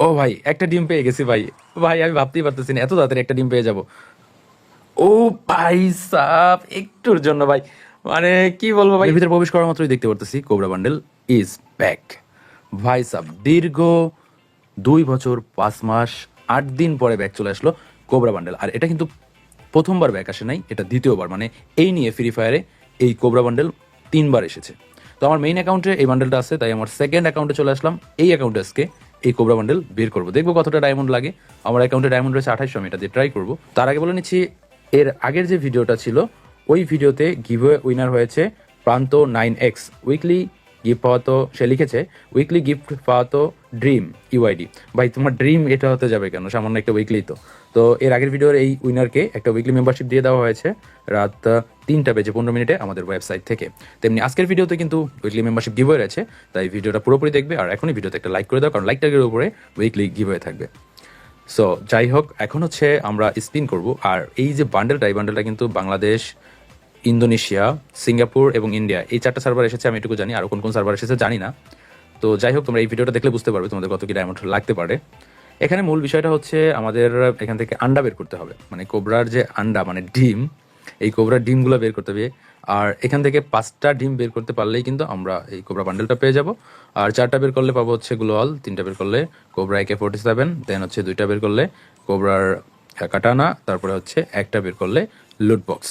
ও ভাই, একটা ডিম পেয়ে গেছি ভাই। ভাই আমি ভাবতেই পারতেছি না এত তাড়াতাড়ি একটা ডিম পেয়ে যাব। ও ভাই সাব, একটুর জন্য ভাই, মানে কি বলবো ভাই, এর ভিতরে প্রবেশ করার মাত্রই দেখতে পারতেছি কোবরা বান্ডেল ইজ ব্যাক। ভাই সাব, দীর্ঘ 2 বছর 5 মাস 8 দিন পরে ব্যাক চলে আসলো কোবরা বান্ডেল। আর এটা কিন্তু প্রথমবার ব্যাক আসে নাই, এটা দ্বিতীয়বার। মানে এই নিয়ে ফ্রি ফায়ারে এই কোবরা বান্ডেল 3বার এসেছে। তো আমার মেইন অ্যাকাউন্টে এই বান্ডেলটা আছে, তাই আমার সেকেন্ড অ্যাকাউন্টে চলে আসলাম। এই অ্যাকাউন্টে আজকে এই কোবরা বান্ডেল বের করবো, দেখবো কতটা ডায়মন্ড লাগে। আমার অ্যাকাউন্টে ডায়মন্ড রয়েছে 2800, আমি এটা দিয়ে ট্রাই করবো। তার আগে বলে নিচ্ছি, এর আগের যে ভিডিওটা ছিল ওই ভিডিওতে গিভওয়ে উইনার হয়েছে প্রান্ত 9X। উইকলি গিফট পাওয়া তো সে লিখেছে উইকলি গিফট পাওয়া তো ড্রিম ইউআইডি। ভাই তোমার ড্রিম এটা হতে যাবে কেন, সামান্য একটা উইকলি তো। তো এর আগের ভিডিওর এই উইনারকে একটা উইকলি মেম্বারশিপ দিয়ে দেওয়া হয়েছে রাত 3টা বেজে 15 মিনিটে আমাদের ওয়েবসাইট থেকে। তেমনি আজকের ভিডিওতে কিন্তু উইকলি মেম্বারশিপ গিভওয়ে রয়েছে, তাই ভিডিওটা পুরোপুরি দেখবে। আর এখনই ভিডিওতে একটা লাইক করে দাও, কারণ লাইকটার উপরে উইকলি গিভওয়ে থাকবে। সো যাই হোক, এখন হচ্ছে আমরা স্পিন করব। আর এই যে বান্ডেলটা, এই বান্ডেলটা কিন্তু বাংলাদেশ, ইন্দোনেশিয়া, সিঙ্গাপুর এবং ইন্ডিয়া, এই 4টা সার্ভার এসেছে। আমি এটুকু জানি, আর কোন কোন সার্ভার এসেছে জানি না। তো যাই হোক, তোমরা এই ভিডিওটা দেখলে বুঝতে পারবে তোমাদের কত কি ডায়মন্ড লাগতে পারে। এখানে মূল বিষয়টা হচ্ছে আমাদের এখান থেকে আন্ডা বের করতে হবে, মানে কোবরার যে আন্ডা মানে ডিম, এই কোবরার ডিমগুলো বের করতে হবে। আর এখান থেকে 5টা ডিম বের করতে পারলেই কিন্তু আমরা এই কোবরা বান্ডেলটা পেয়ে যাব। আর 4টা বের করলে পাবো হচ্ছে গ্লোয়াল, 3টা বের করলে কোবরা AK-47, দেন হচ্ছে 2টা বের করলে কোবরার কাটানা, তারপরে হচ্ছে একটা বের করলে লুট বক্স।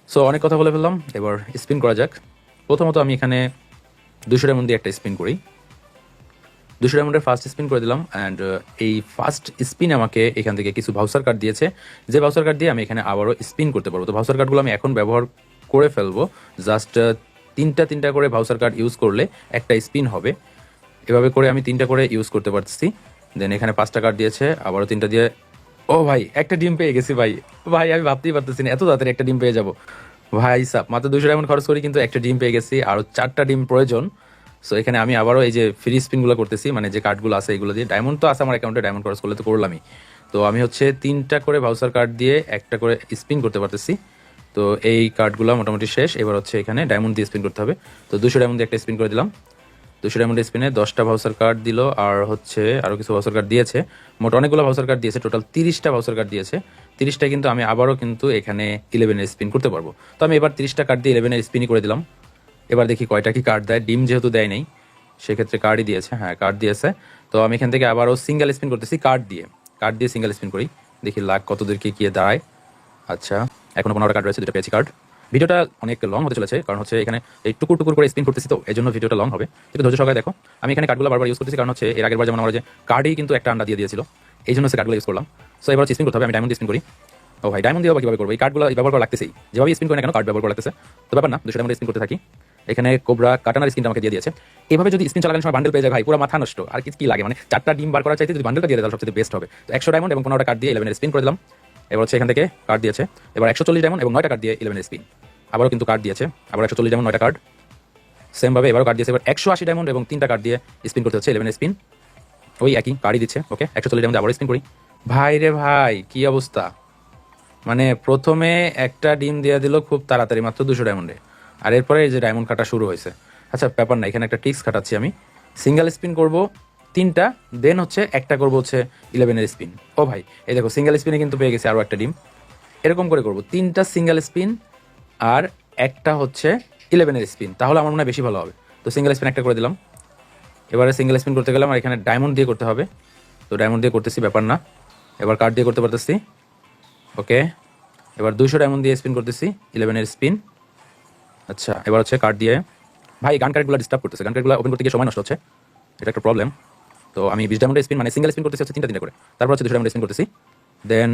সো অনেক কথা বলে ফেললাম, এবার স্পিন করা যাক। প্রথমত আমি এখানে 200 ডায়মন্ড দিয়ে একটা স্পিন করি। 200 ডায়মন্ডের ফার্স্ট স্পিন করে দিলাম। অ্যান্ড এই ফার্স্ট স্পিন আমাকে এখান থেকে কিছু ভাউচার কার্ড দিয়েছে, যে ভাউচার কার্ড দিয়ে আমি এখানে আবারও স্পিন করতে পারবো। তো ভাউচার কার্ডগুলো আমি এখন ব্যবহার করে ফেলবো। জাস্ট তিনটা করে ভাউচার কার্ড ইউজ করলে একটা স্পিন হবে। এভাবে করে আমি 3টা করে ইউজ করতে পারছি। দেন এখানে 5টা কার্ড দিয়েছে, আবারও 3টা দিয়ে ও ভাই, একটা ডিম পেয়ে গেছি ভাই। ভাই আমি ভাবতেই পারতেছি না এত তাড়াতাড়ি একটা ডিম পেয়ে যাব। ভাই সাব, মাত্র 200 ডায়মন্ড খরচ করি কিন্তু একটা ডিম পেয়ে গেছি, আরও 4টা ডিম প্রয়োজন। সো এখানে আমি আবারও এই যে ফ্রি স্পিনগুলো করতেছি, মানে যে কার্ডগুলো আছে এগুলো দিয়ে। ডায়মন্ড তো আছে আমার অ্যাকাউন্টে, ডায়মন্ড খরচ করলে তো করলামই। তো আমি হচ্ছে 3টা করে ভাউচার কার্ড দিয়ে একটা করে স্পিন করতে পারতেছি। তো এই কার্ডগুলো মোটামুটি শেষ। এবার হচ্ছে এখানে ডায়মন্ড দিয়ে স্পিন করতে হবে। তো 200 ডায়মন্ড দিয়ে একটা স্পিন করে দিলাম। 200 ডায়মন্ড স্পিনে 10টা ভাউচার কার্ড দিল, আর হচ্ছে আরও কিছু ভাউচার কার্ড দিয়েছে। মোট অনেকগুলো ভাউচার কার্ড দিয়েছে, টোটাল 30টা ভাউচার কার্ড দিয়েছে। 30টা কিন্তু আমি আবারও কিন্তু এখানে 11-এর স্পিন করতে পারবো। তো আমি এবার 30টা কার্ড দিয়ে 11-এর স্পিনই করে দিলাম। এবার দেখি কয়টা কি কার্ড দেয়। ডিম যেহেতু দেয় নাই, সেক্ষেত্রে কার্ডই দিয়েছে। হ্যাঁ, কার্ড দিয়েছে। তো আমি এখান থেকে আবারও সিঙ্গেল স্পিন করতেছি কার্ড দিয়ে সিঙ্গেল স্পিন করি, দেখি লাখ কত দূর কি দাঁড়ায়। আচ্ছা, এখনো 15টা কার্ড রয়েছে, 2টা পেয়েছি কার্ড। ভিডিওটা অনেক লং হতে চলেছে, কারণ হচ্ছে এখানে এই টুকুর টুকুর করে স্পিন করতেছি, তো এই জন্য ভিডিওটা লং হবে। একটু ধৈর্য সহকারে দেখো। আমি এখানে কার্ডগুলো বারবার ইউজ করতেছি, কারণ হচ্ছে এর আগের বার যেমন আমার যে কার্ডেই কিন্তু একটা আন্ডা দিয়ে দিয়েছিল, এই জন্য সে কার্ডগুলো ইউজ করলাম। সো এবার স্পিন করতে হবে, আমি ডায়মন্ড স্পিন করি। ও ভাই, ডায়মন্ড দিয়ে কীভাবে করবো? এই কার্ডগুলো ব্যবহার করা লাগতেছেই, যেভাবে স্পিন করে না কেন কার্ড ব্যবহার করা লাগতেছে। তো ব্যাপার না, 200 ডায়মন্ড স্পিন করতে থাকি। এখানে কোবরা কাটানার স্পিনটা আমাকে দিয়ে দিয়েছে। এভাবে যদি স্পিন চলাকালীন সময় বান্ডেল পেয়ে যায় ভাই, পুরো মাথা নষ্ট। আর কি লাগে, মানে 4টা ডিম বার করার চাইতে যদি বান্ডেলটা দিয়ে দেয় তাহলে সবচেয়ে বেস্ট হবে। তো 100 ডায়মন্ড এবং 15টা কার্ড দিয়ে 11-এর স্পিন করে দিলাম। এবার হচ্ছে এখান থেকে কার্ড দিয়েছে, এবার 140 ডায়মন্ড এবং 9টা কার্ড দিয়ে 11-এর স্পিন। আবারও কিন্তু কার্ড দিয়েছে, আবার 140 ডায়মন্ড 9টা কার্ড। সেমভাবে এবারও কার্ড দিয়েছে, এবার 180 ডায়মন্ড এবং 3টা কার্ড দিয়ে স্পিন করতে হচ্ছে 11-এর স্পিন। ওই একই কার্ডই দিচ্ছে। ওকে, 140 ডায়মন্ড আবার স্পিন করি। ভাই রে ভাই, কি অবস্থা! মানে প্রথমে একটা ডিম দিয়ে দিল খুব তাড়াতাড়ি, মাত্র 200 ডায়মন্ডে। আর এরপরে এই যে ডায়মন্ড কাটা শুরু হয়েছে। আচ্ছা ব্যাপার না, এখানে একটা টিক্স খাটাচ্ছি আমি। সিঙ্গেল স্পিন করব 3টা, দেন হচ্ছে একটা করব হচ্ছে 11-এর স্পিন। ও ভাই, এই দেখো সিঙ্গেল স্পিনে কিন্তু পেয়ে গেছি আরও একটা ডিম। এরকম করে করব 3টা সিঙ্গেল স্পিন আর একটা হচ্ছে 11-এর স্পিন, তাহলে আমার মনে হয় বেশি ভালো হবে। তো সিঙ্গেল স্পিন একটা করে দিলাম। এবারে সিঙ্গেল স্পিন করতে গেলাম, আর এখানে ডায়মন্ড দিয়ে করতে হবে। তো ডায়মন্ড দিয়ে করতেছি, ব্যাপার না। এবার কার্ড দিয়ে করতে পারতেছি। ওকে, এবার 200 ডায়মন্ড দিয়ে স্পিন করতেছি 11-এর স্পিন। আচ্ছা, এবার হচ্ছে কার্ড দিয়ে। ভাই গান কার্ডগুলো ডিস্টার্ব করতেছে, গান কার্ডগুলো ওপেন করতে গিয়ে সময় নষ্ট হচ্ছে, এটা একটা প্রবলেম। তো আমি 20 ডায়মন্ডের স্পিন, মানে সিঙ্গেল স্পিন করতেছি হচ্ছে 3টা করে, তারপর হচ্ছে 200 ডায়মন্ডের স্পিন করতেছি। দেন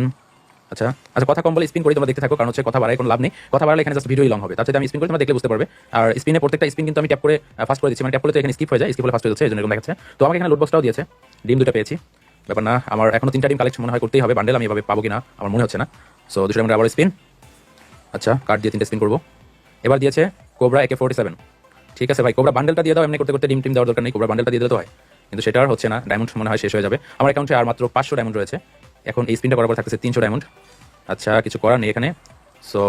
আচ্ছা আচ্ছা, কথা কম বলে স্পিন করি, তোমরা দেখতে থাকো, কারণ হচ্ছে কথা বাড়ায় কোনো লাভ নেই। কথা বাড়ালে এখানে জাস্ট ভিডিওই লং হবে। তার সাথে আমি স্পিন করি, তোমরা দেখলে বুঝতে পারবে। আর স্পিনে প্রত্যেকটা স্পিন কিন্তু আমি ট্যাপ করে ফাস্ট করে দিচ্ছি, মানে ট্যাপ করলে তো এখানে স্কিপ হয়ে যায়, স্কিপ হলে ফাস্ট হয়ে যাচ্ছে, এই জন্য এরকম দেখাচ্ছে। তো আমাকে এখানে লুটবক্সটাও দিয়েছে, ডিম 2টা পেয়েছি। ব্যাপার না, আমার এখনো 3টা ডিম কালেক্ট মনে হয় করতেই হবে। বান্ডেল আমি এভাবে পাবো কিনা আমার মনে হচ্ছে না। সো 200 ডায়মন্ডের আবার স্পিন। আচ্ছা, কার্ড দিয়ে 3টা স্পিন করবো। এবার দিয়েছে কোবরা AK-47। ঠিক আছে ভাই, কোবরা বান্ডেলটা দিয়ে দাও, এমনি করতে করতে ডিম টিম দেওয়ার দরকার নেই, কোবরা বান্ডেলটা দিয়ে দিলে তো হয়। কিন্তু সেটা আর হচ্ছে না, ডায়মন্ড মনে হয় শেষ হয়ে যাবে। আমার অ্যাকাউন্টে আর মাত্র 500 ডায়মন্ড রয়েছে। এখন এই স্পিনটা করার পর থাকতেছে 300 ডায়মন্ড। আচ্ছা, কিছু করার নেই এখানে। সো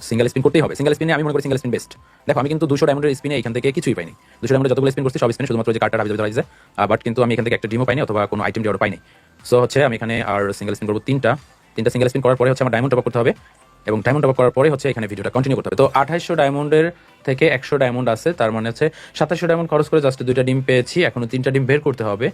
সিঙ্গেল স্পিন করতেই হবে। সিঙ্গেল স্পিনে আমি মনে করি সিঙ্গেল স্পিন বেস্ট। দেখো আমি কিন্তু 200 ডায়মন্ডের স্পিনে এখান থেকে কিছুই পাইনি। 200 ডায়মন্ডে যতগুলো স্পিন করছি সব স্পিনে শুধুমাত্র যে কার্ডটা হাবিজাবি ধরা যায়, বাট কিন্তু আমি এখান থেকে একটা ডিমও পাইনি অথবা কোনো আইটেম ডিওরও পাইনি। সো হচ্ছে আমি এখানে আর সিঙ্গেল স্পিন করবো তিনটা সিঙ্গেল স্পিন করার পরে হচ্ছে আমার ডায়মন্ড টপ আপ করতে হবে, এবং ডায়মন্ড টপ আপ করার পরে হচ্ছে এখানে ভিডিওটা কন্টিনিউ করতে হবে। তো 2800 ডায়মন্ডের থেকে 100 ডায়মন্ড আছে, তার মানে হচ্ছে 2700 ডায়মন্ড খরচ করে জাস্ট 2টা ডিম পেয়েছি, এখনো 3টা ডিম বের করতে হবে।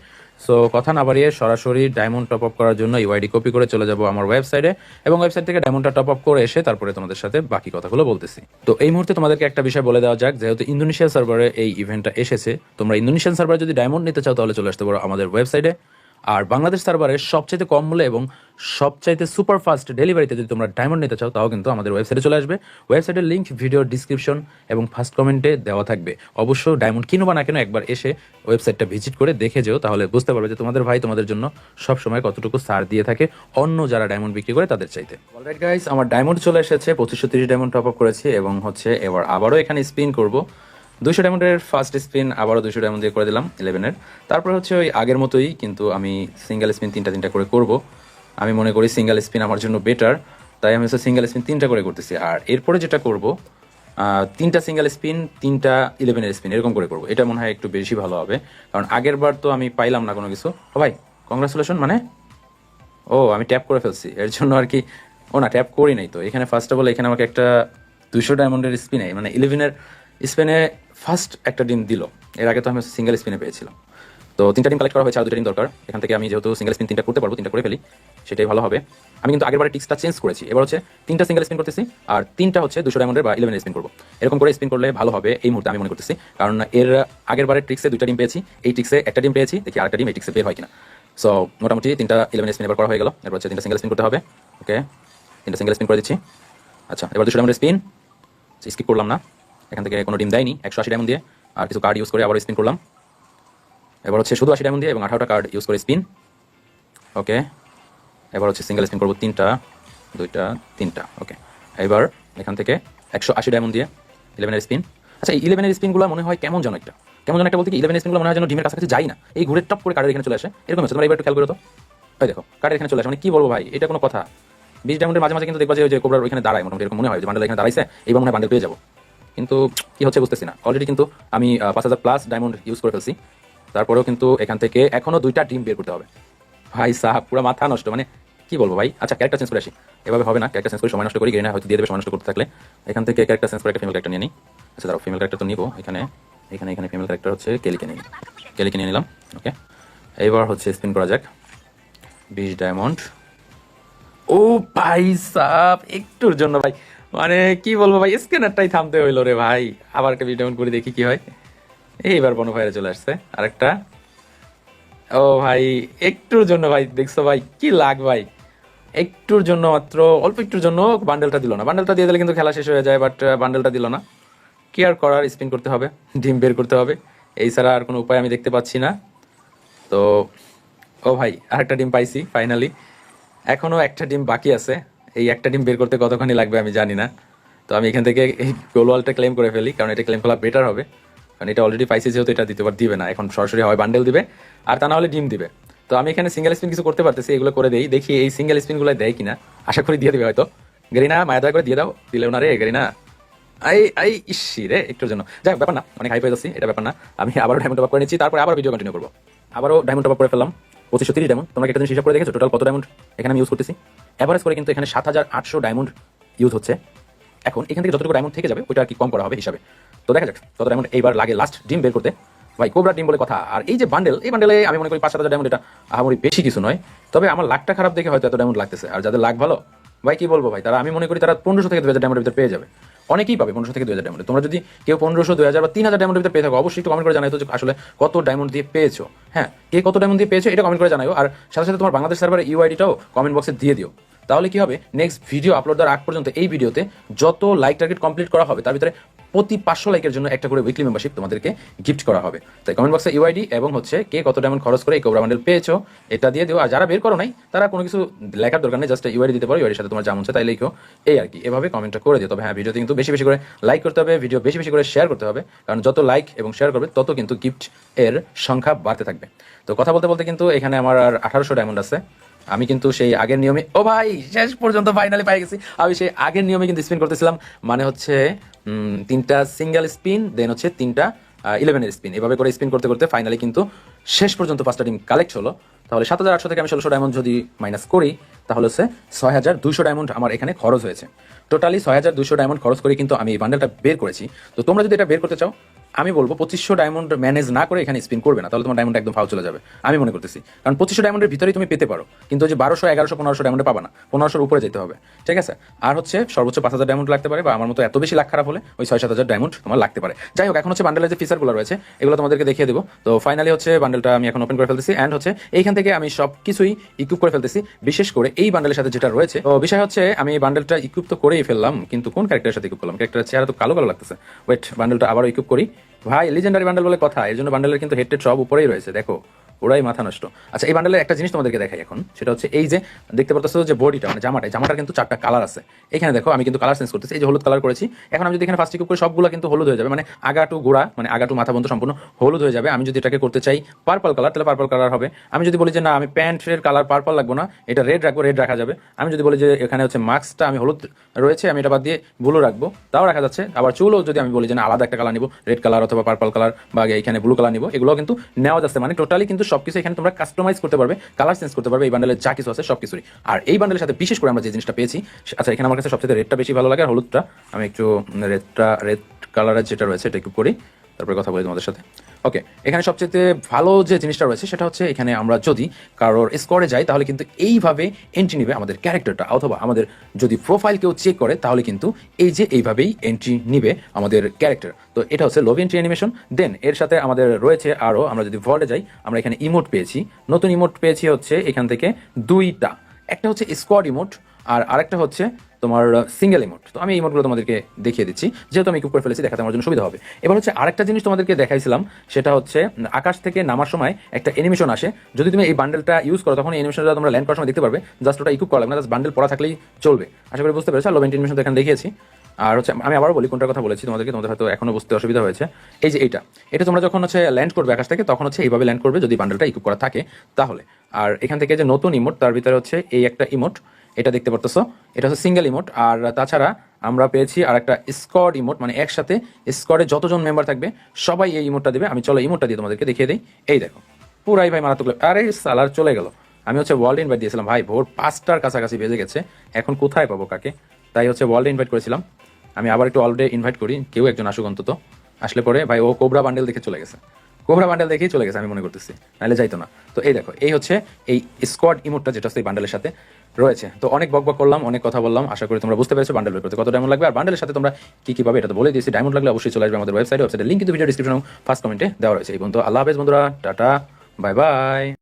সো কথা না বাড়িয়ে সরাসরি ডায়মন্ড টপ আপ করার জন্য ইউআইডি কপি করে চলে যাব আমার ওয়েবসাইটে, এবং ওয়েবসাইট থেকে ডায়মন্ডটা টপ আপ করে এসে তারপরে তোমাদের সাথে বাকি কথাগুলো বলতেছি। তো এই মুহূর্তে তোমাদেরকে একটা বিষয় বলে দেওয়া যাক, যেহেতু ইন্দোনেশিয়া সার্ভারে এই ইভেন্টটা এসেছে, তোমরা ইন্দোনেশিয়ান সার্ভারে যদি ডায়মন্ড নিতে চাও তাহলে চলে আসতে পারো আমাদের ওয়েবসাইটে। আর বাংলাদেশ সার্ভারে সবচাইতে কম মূল্যে এবং সবচাইতে সুপার ফাস্ট ডেলিভারিতে যদি তোমরা ডায়মন্ড নিতে চাও তাও কিন্তু আমাদের ওয়েবসাইটে চলে আসবে। ওয়েবসাইটের লিঙ্ক ভিডিও ডিসক্রিপশন এবং ফার্স্ট কমেন্টে দেওয়া থাকবে। অবশ্য ডায়মন্ড কিনো বা না কেন একবার এসে ওয়েবসাইটটা ভিজিট করে দেখে যেও, তাহলে বুঝতে পারবে যে তোমাদের ভাই তোমাদের জন্য সবসময় কতটুকু ছাড় দিয়ে থাকে অন্য যারা ডায়মন্ড বিক্রি করে তাদের চাইতে। অলরাইট গাইস, আমার ডায়মন্ড চলে এসেছে, 2530 ডায়মন্ড টপ আপ করেছি, এবং হচ্ছে এবার আবারও এখানে স্পিন করব। 200 ডায়মন্ডের ফার্স্ট স্পিন আবারও 200 ডায়মন্ড দিয়ে করে দিলাম 11-এর। তারপর হচ্ছে ওই আগের মতোই, কিন্তু আমি সিঙ্গেল স্পিন তিনটা করে করব। আমি মনে করি সিঙ্গেল স্পিন আমার জন্য বেটার, তাই আমি হচ্ছে সিঙ্গেল স্পিন 3টা করে করতেছি। আর এরপরে যেটা করব, 3টা সিঙ্গেল স্পিন 3টা 11-এর স্পিন এরকম করে করবো। এটা মনে হয় একটু বেশি ভালো হবে, কারণ আগের বার তো আমি পাইলাম না কোনো কিছু। ও ভাই কংগ্রাচুলেশন, মানে আমি ট্যাপ করে ফেলছি এর জন্য আর কি। না, ট্যাপ করি নাই তো। এখানে ফার্স্ট অফ অল এখানে আমাকে একটা 200 ডায়মন্ডের স্পিনে, মানে 11-এর স্পিনে ফার্স্ট একটা ডিম দিল। এর আগে তো আমি সিঙ্গেল স্পিনে পেয়েছিলাম। তো 3টা ডিম কালেক্ট করা হয়েছে, আর 2টা ডিম দরকার। এখান থেকে আমি যেহেতু সিঙ্গেল স্পিন 3টা করতে পারবো, 3টা করে ফেলি, সেটাই ভালো হবে। আমি কিন্তু আগের বারে টিক্সটা চেঞ্জ করেছি, এবার হচ্ছে 3টা সিঙ্গেল স্পিন করতেছি আর 3টা হচ্ছে 200 ডায়মন্ডের বা 11-এর স্পিন করবো। এরকম করে স্পিন করলে ভালো হবে এই মুহূর্তে আমি মনে করতেছি, কারণ এর আগের বারের ট্রিক্সে 2টা ডিম পেয়েছি, এই ট্রিক্সে একটা ডিম পেয়েছি, দেখি আরেকটা ডিম এই ট্রিক্সে বের হয় কিনা। সো মোটামুটি 3টা 11 স্পিন এবার করা হয়ে গেল। এবার হচ্ছে 3টা সিঙ্গেল স্পিন করতে হবে। ওকে, 3টা সিঙ্গেল স্পিন করে দিচ্ছি। আচ্ছা, এবার 200 ডায়মন্ডের স্পিন স্কিপ করলাম না, এখান থেকে কোনো ডিম দেয়নি। 180 ডায়মন্ড দিয়ে আর কিছু কার্ড ইউজ করে আবার স্পিন করলাম। এবার হচ্ছে শুধু 80 ডায়মন্ড দিয়ে এবং 18টা কার্ড ইউজ করে স্পিন। ওকে, এবার হচ্ছে সিঙ্গেল স্পিন করবো 3টা, 2টা, 3টা। ওকে, এবার এখান থেকে 180 ডায়মন্ড দিয়ে 11-এর স্পিন। আচ্ছা, এই 11-এর স্পিনগুলো মনে হয় কেমন যেন একটা বলতে কি, 11-এর স্পিনগুলো মনে হয় যেন ডিমের কাছাকাছি যাই না, এই ঘুরে টপ করে কার্ডের এখানে চলে আসে, এরকম হচ্ছে। তোমরা এবার একটু খেয়াল করো তো, ওই দেখো কার্ডের এখানে চলে আসে, মানে কি বলবো ভাই, এটা কোনো কথা? 20 ডায়মন্ডের মাঝে মাঝে কিন্তু দেখবা যে কোবরার ওইখানে দাঁড়ায়, মোটামুটি এরকম মনে হয় যে বান্ডেল এখানে দাঁড়াইছে, এইবার মনে হয় বান্ডেল পেয়ে যাবো। কিন্তু কি হচ্ছে বুঝতেছি না। অলরেডি কিন্তু আমি 5000 প্লাস ডায়মন্ড ইউজ করে ফেলছি, তারপরেও কিন্তু এখান থেকে এখনো 2টা ডিম বের করতে হবে। ভাই সাহাব পুরো মাথা নষ্ট, মানে কি বলবো ভাই। আচ্ছা, ক্যারেক্টার চেঞ্জ করে আসি, এভাবে হবে না। ক্যারেক্টার চেঞ্জ করে সময় নষ্ট করি, গেরিনা হয়তো দিয়ে দেবে সময় নষ্ট করতে থাকলে। এখান থেকে ক্যারেক্টার চেঞ্জ করে একটা ফিমেল ক্যারেক্টার নিয়ে নিই। আচ্ছা দাঁড়াও, ফিমেল ক্যারেক্টার তো নিবো। এখানে এখানে এখানে ফিমেল ক্যারেক্টার হচ্ছে কেলিকে নিয়ে নিলাম। ওকে, এইবার হচ্ছে স্পিন করা যাক। 20 ডায়মন্ড। ও ভাই সাব, একটুর জন্য ভাই, মানে কি বলবো ভাই, স্ক্যানারটাই থামতে হইলো রে ভাই। আবার একটা 20 ডায়মন্ড করে দেখি কি হয়। এইবার বনফায়ারে চলে আসছে আরেকটা। ও ভাই, একটুর জন্য ভাই, দেখছো ভাই কি লাগ ভাই, একটুর জন্য মাত্র, অল্প একটুর জন্য বান্ডেলটা দিল না। বান্ডেলটা দিয়ে দিলে কিন্তু খেলা শেষ হয়ে যায়, বাট বান্ডেলটা দিল না। কি আর করার, স্পিন করতে হবে, ডিম বের করতে হবে, এই ছাড়া আর কোনো উপায় আমি দেখতে পাচ্ছি না। তো ও ভাই, আরেকটা ডিম পাইছি ফাইনালি। এখনো একটা ডিম বাকি আছে, এই একটা ডিম বের করতে কতখানি লাগবে আমি জানি না। তো আমি এখান থেকে এই গোলওয়ালটা ক্লেম করে ফেলি, কারণ এটা ক্লেম করা বেটার হবে। কারণ এটা অলরেডি পাইছি যেহেতু, এটা দ্বিতীয়বার দিবে না, এখন সরাসরি হয় বান্ডেল দিবে আর তা না হলে ডিম দিবে। তো আমি এখানে সিঙ্গেল স্পিন কিছু করতে পারতেছি, এগুলো করে দেই, দেখি এই সিঙ্গেল স্পিনগুলো দেয় কিনা। আশা করি দিয়ে দেবে হয়তো। গেরিনা মায়া দয়া করে দিয়ে দাও, দিলেও না রে গেরিনা। ইসি রে, একটুর জন্য যাই ব্যাপার না, অনেক হাই পেয়ে যাচ্ছি, এটা ব্যাপার না। আমি আবারও ডায়মন্ড টপ আপ করে নিচ্ছি, তারপরে আবার ভিডিও কন্টিনিউ করবো। আবারও ডায়মন্ড টপ আপ করে ফেললাম 2530 ডায়মন্ড। তোমরা একটা জিনিস হিসাব করে দেখেছো টোটাল কত ডায়মন্ড এখানে আমি ইউজ করতেছি? এভারেজ করে কিন্তু এখানে 7800 ডায়মন্ড ইউজ হচ্ছে। এখন এখান থেকে যতটুকু ডায়মন্ড থেকে যাবে ওইটা আর কি কম করা হবে হিসাবে। তো দেখা যাক কত ডায়মন্ড এইবার লাগে লাস্ট ডিম বের করতে। ভাই কোবরা ডিম বলে কথা। আর এই যে বান্ডেল, এই বান্ডেলে আমি মনে করি 5-7 হাজার ডায়মন্ড, এটা আহামরি বেশি কিছু নয়। তবে আমার লাকটা খারাপ দেখে হয়তো এত ডায়মন্ড লাগতেছে। আর যাদের লাক ভালো ভাই, কি বলবো ভাই, তারা আমি মনে করি তারা 1500 থেকে 2000 ডায়মন্ডের ভিতরে পেয়ে যাবে। অনেকেই পাবে 1500 থেকে 2000 ডায়মন্ড। তোমরা যদি কেউ 1500, 2000 বা 3000 ডায়মন্ডের ভিতরে পেয়ে থাকো, অবশ্যই একটু কমেন্ট করে জানাই তো যে আসলে কত ডায়মন্ড দিয়ে পেয়েছো। হ্যাঁ, কে কত ডায়মন্ড দিয়ে পেয়েছো এটা কমেন্ট করে জানাও। আর সাথে সাথে তোমার বাংলাদেশ সার্ভারের ইউআইডিটাও কমেন্ট বক্সে দিয়ে দিও। তাহলে কি হবে, নেক্সট ভিডিও আপলোড দেওয়ার আগ পর্যন্ত এই ভিডিওতে যত লাইক টার্গেট কমপ্লিট করা হবে তার ভিতরে প্রতি 500 লাইকের জন্য একটা করে উইকলি মেম্বারশিপ তোমাদেরকে গিফট করা হবে। তাই কমেন্ট বক্সে ইউআইডি এবং হচ্ছে কে কত ডায়মন্ড খরচ করে এই কোবরা বান্ডেল পেয়েছো এটা দিয়ে দিও। আর যারা বের করো নাই তারা কোনো কিছু লেখার দরকার নেই, জাস্ট ইউআইডি দিতে পারো, ইউআইডির সাথে তোমার যেমন হচ্ছে তাই লিখো, এই আর কি। এভাবে কমেন্টটা করে দিও। তবে হ্যাঁ, ভিডিওতে কিন্তু বেশি বেশি করে লাইক করতে হবে, ভিডিও বেশি বেশি করে শেয়ার করতে হবে, কারণ যত লাইক এবং শেয়ার করবে তত কিন্তু গিফট এর সংখ্যা বাড়তে থাকবে। তো কথা বলতে বলতে কিন্তু এখানে আমার আর 1800 ডায়মন্ড আছে। আমি কিন্তু সেই আগের নিয়মে, ও ভাই শেষ পর্যন্ত ফাইনালি পাই গেছি। আমি সেই আগের নিয়মে কিন্তু স্পিন করতেছিলাম, মানে হচ্ছে তিনটা সিঙ্গেল স্পিন, দেন হচ্ছে তিনটা 11-এর স্পিন, এভাবে করে স্পিন করতে করতে ফাইনালি কিন্তু শেষ পর্যন্ত 5টা ডিম কালেক্ট হলো। তাহলে 7,800 থেকে আমি 1600 ডায়মন্ড যদি মাইনাস করি, তাহলে হচ্ছে 6,200 ডায়মন্ড আমার এখানে খরচ হয়েছে। টোটালি 6,200 ডায়মন্ড খরচ করে কিন্তু আমি এই বান্ডেলটা বের করেছি। তো তোমরা যদি এটা বের করতে চাও, আমি বলবো 2500 ডায়মন্ড ম্যানেজ না করে এখানে স্পিন করবে না, তাহলে তোমার ডায়মন্ড একদম ফাউ চলে যাবে আমি মনে করতেছি। কারণ 2500 ডায়মন্ডের ভিতরেই তুমি পেতে পারো, কিন্তু যে 1200, 1100, 1500 ডায়মন্ডে পাবা না, 1500-র উপরে যেতে হবে, ঠিক আছে। আর হচ্ছে সর্বোচ্চ 5,000 ডায়মন্ড লাগতে পারে, বা আমার মতো এত বেশি লাখ খারাপ হলে ওই 6-7,000 ডায়মন্ড তোমার লাগতে পারে। যাই হোক, এখন হচ্ছে বান্ডেলের যে ফিচারগুলো রয়েছে এগুলো তোমাদেরকে দেখিয়ে দেবো। তো ফাইনালি হচ্ছে বান্ডেলটা আমি এখন ওপেন করে ফেলতেছি, অ্যান্ড হচ্ছে এইখান থেকে আমি সব কিছুই ইকুইপ করে ফেলতেছি, বিশেষ করে এই বান্ডেলের সাথে যেটা রয়েছে। তো বিষয় হচ্ছে আমি এই বান্ডেলটা ইকুইপ তো করেই ফেললাম, কিন্তু কোন ক্যারেক্টারের সাথে ইকুইপ করলাম? ক্যারেক্টারের চেহারা তো কালো কালো লাগতেছে। ওয়েট, বান্ডেলটা আবারও ইকুইপ করি। ভাই লিজেন্ডারি বান্ডেল বলে কথা, এর জন্য বান্ডেলের কিন্তু হেড সব উপরেই রয়েছে, দেখো ওরাই মাথা নষ্ট। আচ্ছা, এই বান্ডেলের একটা জিনিস তোমাদেরকে দেখাই এখন, সেটা হচ্ছে এই যে দেখতে পাচ্ছ যে বডিটা, মানে জামাটার কিন্তু 4টা কালার আছে। এখানে দেখো আমি কিন্তু কালার চেঞ্জ করতেছি, এই যে হলুদ কালার করেছি। এখন আমি যদি এখানে ফার্স্ট ইকুইপ করি, সবগুলো কিন্তু হলুদ হয়ে যাবে, মানে আগা টু গোড়া, মানে আগা টু মাথা পর্যন্ত সম্পূর্ণ হলুদ হয়ে যাবে। আমি যদি এটাকে করতে চাই পার্পল কালার, তাহলে পার্পল কালার হবে। আমি যদি বলি যে না, আমি প্যান্টের কালার পার্পল লাগবো না, এটা রেড রাখবো, রেড রাখা যাবে। আমি যদি বলি যে এখানে হচ্ছে মাস্কটা আমি হলুদ রয়েছে, আমি এটা বাদ দিয়ে ব্লু রাখবো, তাও রাখা যাচ্ছে। আবার চুলও যদি আমি বলি যে না, আলাদা একটা কালার নিবো, রেড কালার অথবা পার্পল কালার, বা এখানে ব্লু কালার নিবো, এগুলো কিন্তু নেওয়া যাচ্ছে। মানে টোটালি কিন্তু সবকিছু এখানে তোমরা কাস্টমাইজ করতে পারবে, কালার চেঞ্জ করতে পারবে এই বান্ডেলের যা কিছু আছে সবকিছুই। আর এই বান্ডেলের সাথে বিশেষ করে আমরা যে জিনিসটা পেয়েছি, আচ্ছা এখানে আমার কাছে সবচেয়ে রেডটা বেশি ভালো লাগে, আর হলুদটা আমি একটু রেড কালারের যেটা রয়েছে এটা একটু করি, তারপরে কথা বলি তোমাদের সাথে। ওকে, এখানে সবচেয়ে ভালো যে জিনিসটা রয়েছে সেটা হচ্ছে এখানে আমরা যদি কারোর স্কোরে যাই, তাহলে কিন্তু এইভাবে এন্ট্রি নেবে আমাদের ক্যারেক্টারটা, অথবা আমাদের যদি প্রোফাইল কেউ চেক করে, তাহলে কিন্তু এই যে এইভাবেই এন্ট্রি নিবে আমাদের ক্যারেক্টার। তো এটা হচ্ছে লব এন্ট্রি অ্যানিমেশন। দেন এর সাথে আমাদের রয়েছে আরও, আমরা যদি ভল্টে যাই, আমরা এখানে ইমোট পেয়েছি, নতুন ইমোট পেয়েছি হচ্ছে এখান থেকে 2টা। একটা হচ্ছে স্কোয়াড ইমোট, আর আরেকটা হচ্ছে তোমার সিঙ্গেল ইমোট। তো আমি ইমোটগুলো তোমাদেরকে দেখিয়ে দিচ্ছি, যেহেতু আমি ইকুইপ করে ফেলেছি, দেখাতে আমার জন্য সুবিধা হবে। এবার হচ্ছে আরেকটা জিনিস তোমাদেরকে দেখাইছিলাম, সেটা হচ্ছে আকাশ থেকে নামার সময় একটা অ্যানিমেশন আসে। যদি তুমি এই বান্ডেলটা ইউজ করো, তখন এই অ্যানিমেশনটা তোমরা ল্যান্ড করার সময় দেখতে পারবে। জাস্ট ওটা ইকুইপ করা লাগবে না, জাস্ট বান্ডেল পড়া থাকলেই চলবে। আশা করি বুঝতে পেরেছো। লোভেন্ট অ্যানিমেশন এখানে দেখিয়েছি। আর হচ্ছে আমি আবারও বলি কোনটার কথা বলেছি তোমাদের হয়তো এখনো বুঝতে অসুবিধা হয়েছে। এই যে এটা তোমরা যখন হচ্ছে ল্যান্ড করবে আকাশ থেকে, তখন হচ্ছে এইভাবে ল্যান্ড করবে যদি বান্ডেলটা ইকুইপ করা থাকে তাহলে। আর এখান থেকে যে নতুন ইমোট, তার ভিতরে হচ্ছে এই একটা ইমোট, এটা দেখতে পারতেছো, এটা হচ্ছে সিঙ্গেল ইমোট। আর তাছাড়া আমরা পেয়েছি আর একটা স্কোয়াড ইমোট, মানে একসাথে স্কোয়াডে যতজন মেম্বার থাকবে সবাই এই ইমোটটা দেবে। আমি চলো ইমোটটা দিয়ে তোমাদেরকে দেখিয়ে দিই। এই দেখো, পুরাই ভাই মারাত্মক। আরে সালার চলে গেল। আমি হচ্ছে ওয়ার্ল্ড ইনভাইট দিয়েছিলাম ভাই, ভোর 5টার কাছাকাছি বেজে গেছে, এখন কোথায় পাবো কাকে? তাই হচ্ছে ওয়ার্ল্ড ইনভাইট করেছিলাম। আমি আবার একটু অলরেডি ইনভাইট করি, কেউ একজন আসুক অন্তত। আসলে পরে ভাই ও কোবরা বান্ডেল দেখে চলে গেছে, কোবরা বান্ডেল দেখেই চলে গেছে আমি মনে করতেছি, নাহলে যাইতো না। তো এই দেখো, এই হচ্ছে এই স্কোয়াড ইমোটটা, যেটা হচ্ছে এই বান্ডেলের সাথে রয়েছে। তো অনেক বকবক করলাম, অনেক কথা বললাম, আশা করি তোমরা বুঝতে পেরেছো বান্ডেল বের করতে কত ডায়মন্ড লাগবে, আর বান্ডেলের সাথে তোমরা কি পাবে এটা তো বলে দিয়েছি। ডায়মন্ড লাগলে অবশ্যই চলে আসবে আমাদের ওয়েবসাইটের লিঙ্ক কিন্তু ভিডিও ডিসক্রিপশন ফার্স্ট কমেন্টে দেওয়া রয়েছে। এই পর্যন্ত আল্লাহ হাফেজ বন্ধুরা, টাটা, বাই বাই।